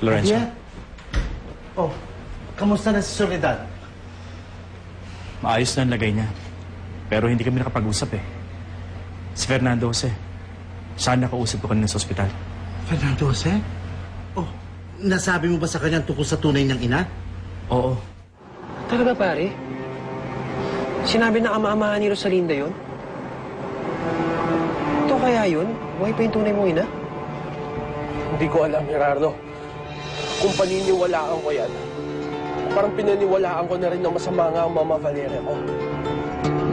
Lorenzo. Yeah? Oh, kamusta na si Soledad? Maayos na ang lagay niya. Pero hindi kami nakapag-usap eh. Si Fernando Jose. Saan nakausap ko kanina sa ospital? Fernando Jose? Oh, nasabi mo ba sa kanya tungkol sa tunay niyang ina? Oo. Talaga, pare? Sinabi na ama-amahan ni Rosalinda yun? Ito kaya yun? Buhay pa yung tunay mong ina? Hindi ko alam, Gerardo. Kung paniniwalaan ko yan, parang pinaniwalaan ko na rin na masama nga ang Mama Valeria ko.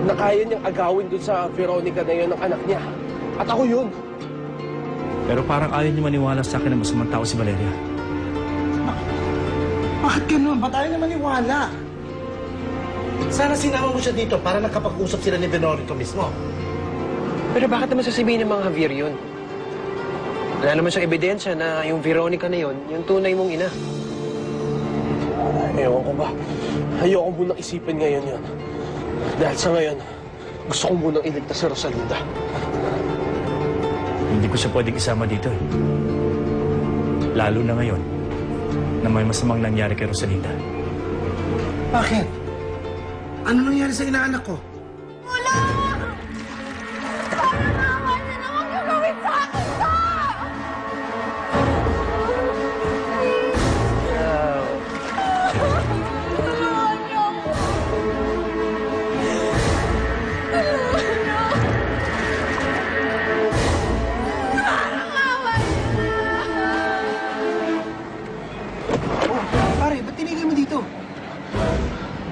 Na kaya niyang agawin dun sa Veronica na yun ng anak niya. At ako yun. Pero parang ayaw niyo maniwala sa akin na masamang tao si Valeria. Bakit ganun? Ba't ayaw na maniwala? Sana sinama mo siya dito para nakapag-usap sila ni Veronica mismo. Pero bakit naman sasabihin ng mga Javier yun? Wala naman siyang ebidensya na yung Veronica na yun, yung tunay mong ina. Ewan ko ba? Ayoko munang isipin ngayon yun. Dahil sa ngayon, gusto ko munang iligtas si Rosalinda. Hindi ko siya pwedeng isama dito eh. Lalo na ngayon na may masamang nangyari kay Rosalinda. Bakit? Ano nangyari sa inaanak ko? Wala! Parang naman niya na huwag niyo gawin sa akin to! Tulungan niyo ako! Tulungan niyo ako! Parang naman Oh, pare, ba't tinigil mo dito?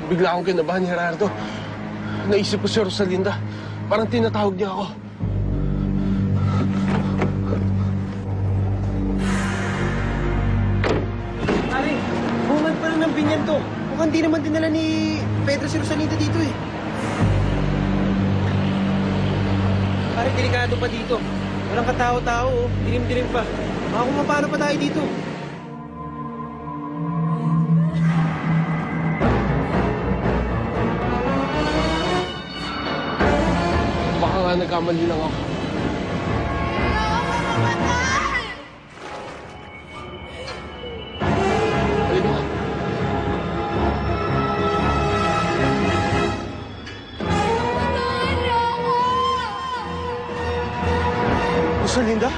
Bigla akong kinabahan, Gerardo. Naisip ko si Rosalinda. Parang tinatawag niya ako. Pare, bungad pa lang ng binyan to. Mukhang di naman dinala ni Pedro si Rosalinda dito eh. Pare, delikado pa dito. Walang katao-tao, oh. Dilim-dilim pa. Baka kung paano pa tayo dito. Baka nga nagkamali lang ako. Halika nga. Rosalinda?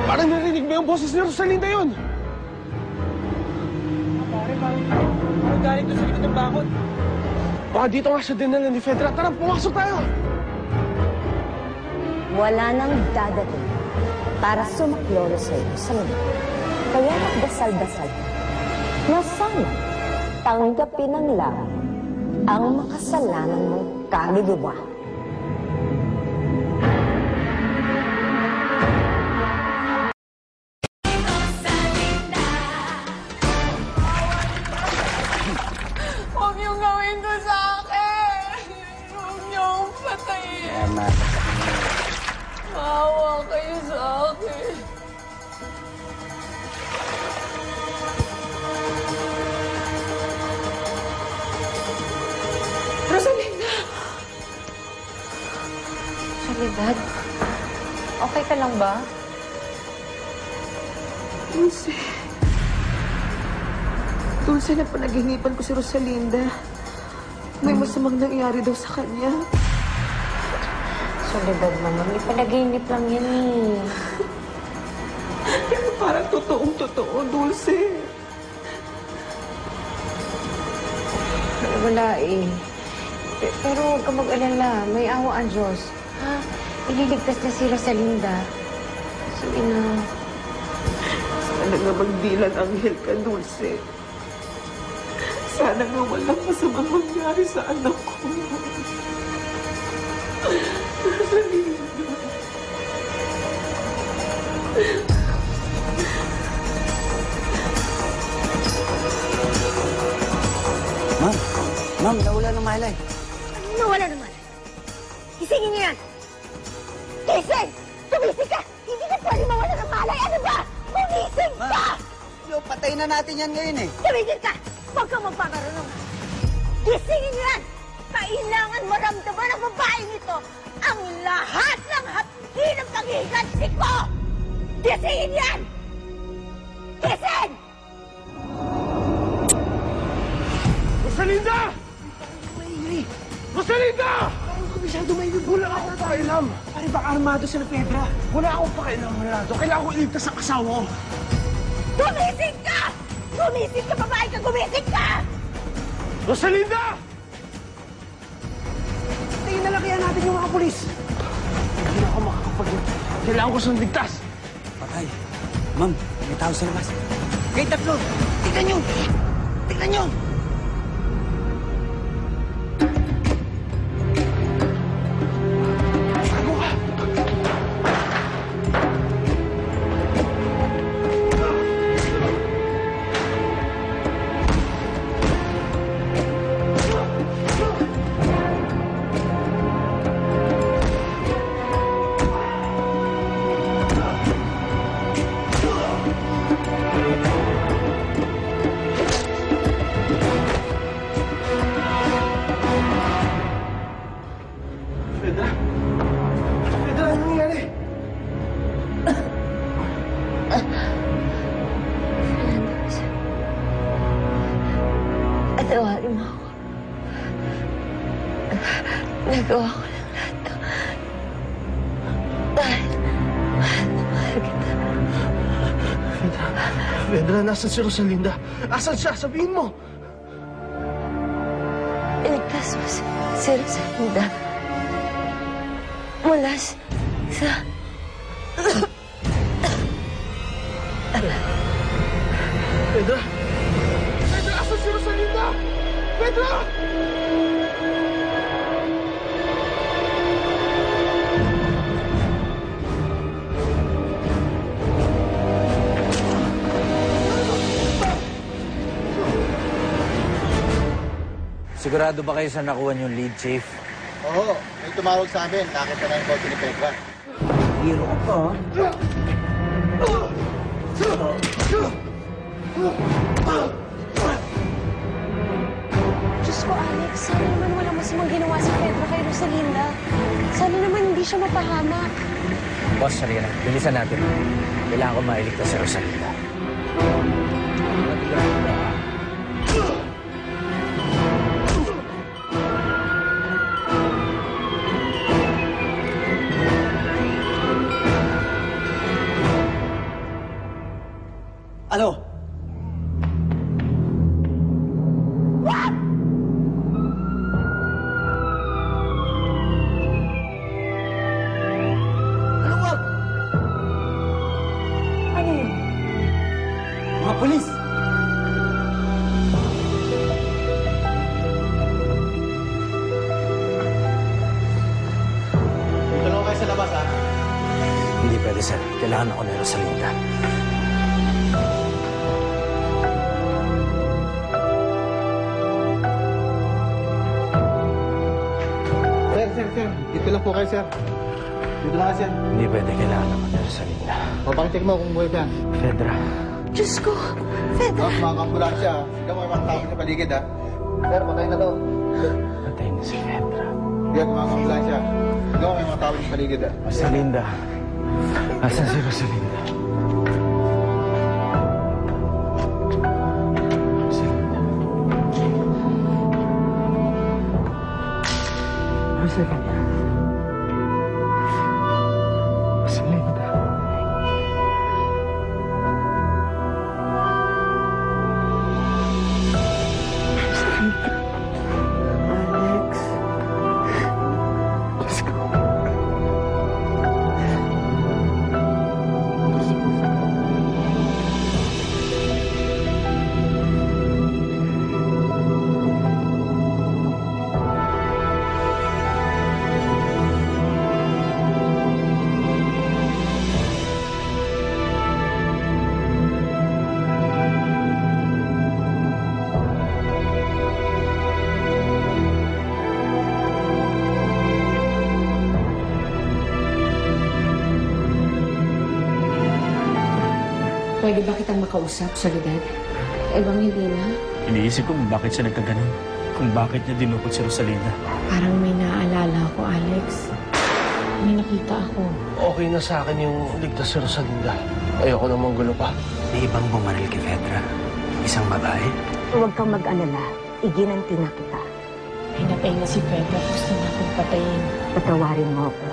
Parang narinig mo yung boses ni Rosalinda yun. Parang galing doon sa likod ng bakod. Baka dito nga siya dinala ni Fedra. Tara, pumasok tayo! Wala nang dadating para sumaklolo sa'yo sa mundo. Kaya nagdasal-dasal na sana tanggapin ng langit ang makasalanan mong kaluluwa. Huwag niyong gawin to sa akin! Huwag niyong patayin! Maawa kayo sa akin. Rosalinda! Soledad, okay ka lang ba? Dulce. Dulce, na panaghihinipan ko si Rosalinda. May masamang nangyari daw sa kanya. Soledad naman, ipanaginip lang yan eh. Pero parang totoong-totoo, Dulce. Wala eh. Pero huwag ka mag-alala, may awa ang Diyos. Ha? Ililigtas na si Rosalinda. Sige na. Sana nga magdilang anghel ka, Dulce. Sana nga walang masamang mangyari sa anak ko. Rosalinda. Ma'am, nawala ng malay. Ano nawala naman? Gisingin niyo yan! Gising! Tumising ka! Hindi ka pwede mawala ng malay! Ano ba? Gumising ka! Yo, patay na natin yan ngayon eh. Tumigil ka! Huwag kang magpamarunong! Gisingin niyo yan! Kailangan maramdaman ng babaeng ito ang lahat ng hapdi ng paghihiganti ko! Gisingin yan! Gising! Rosalinda! Rosalinda! Komisado may wala akong pakialam. Pare, baka armado sila, Pedra. Wala akong pakialam, Renato. Kailangan ko iligtas ang asawa ko. Gumising ka! Gumising ka, babae ka! Gumising ka! Rosalinda! Tingin na lang kaya natin yung mga pulis. Hindi ako makakapag... Kailangan ko siyang ligtas. Patay. Ma'am, may tao sa labas. Kayo tatlo! Tignan nyo! Tignan nyo! Pedra? Pedra, ano nangyari? Atawarin mo ako. Nagawa ko lang lahat to. Dahil mahal kita. Pedra, nasan si Rosalinda? Asan siya? Sabihin mo! Iligtas mo si Rosalinda. Mula sa... Pedra! Pedra, asan si Rosalinda? Pedra! Sigurado ba kayo sa nakuha niyong lead, Chief? Oo, may tumawag sa amin. Nakita na yung kotse ni Petra. Hero ka pa, Diyos ko, Alex, sana naman walang masamang ginawa si Pedro kay Rosalinda. Sana naman hindi siya mapahamak. Boss, Sarina, bilisan natin. Kailangan ko mailigtas si Rosalinda. Ano? Ano wag? Ano yun? Mga polis! Dito lang kayo sa labas, ha? Hindi pwede, sir. Kailangan ako ni Rosalinda. Sir. Dito lang po kayo, sir. Dito lang kayo, sir. Hindi pwede. Kailangan ako ni Rosalinda. O, pakicheck mo kung buhay pa yan. Pedra. Diyos ko, Pedro. Tapos mga ambulansya, hindi mo mga tao sa paligid, ha? Sir, patay na to. Patay na si Pedra. Hindi mga ambulansya. Hindi mo mga tao sa paligid, ha? Rosalinda. Asan si Rosalinda? Rosalinda. Rosalinda. Rosalinda. Alex. Diyos ko. Pwede ba kitang makausap, Soledad? Eh bang hindi na? Iniisip ko bakit siya nagkaganon. kung bakit niya dinukot si Rosalinda. Parang may naaalala ako, Alex. May nakita ako. Okay na sa akin yung ligtas si Rosalinda. Ayoko namang gulo pa. May ibang bumaril kay Fedra. Isang babae. Huwag kang mag-alala. Iginanti na kita. Pinatay na si Pedro. Gusto na akong patayin. Patawarin mo ako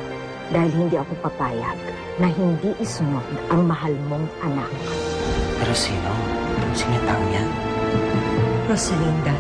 dahil hindi ako papayag na hindi isunod ang mahal mong anak. Pero sino? Sino yung taong yan? Rosalinda,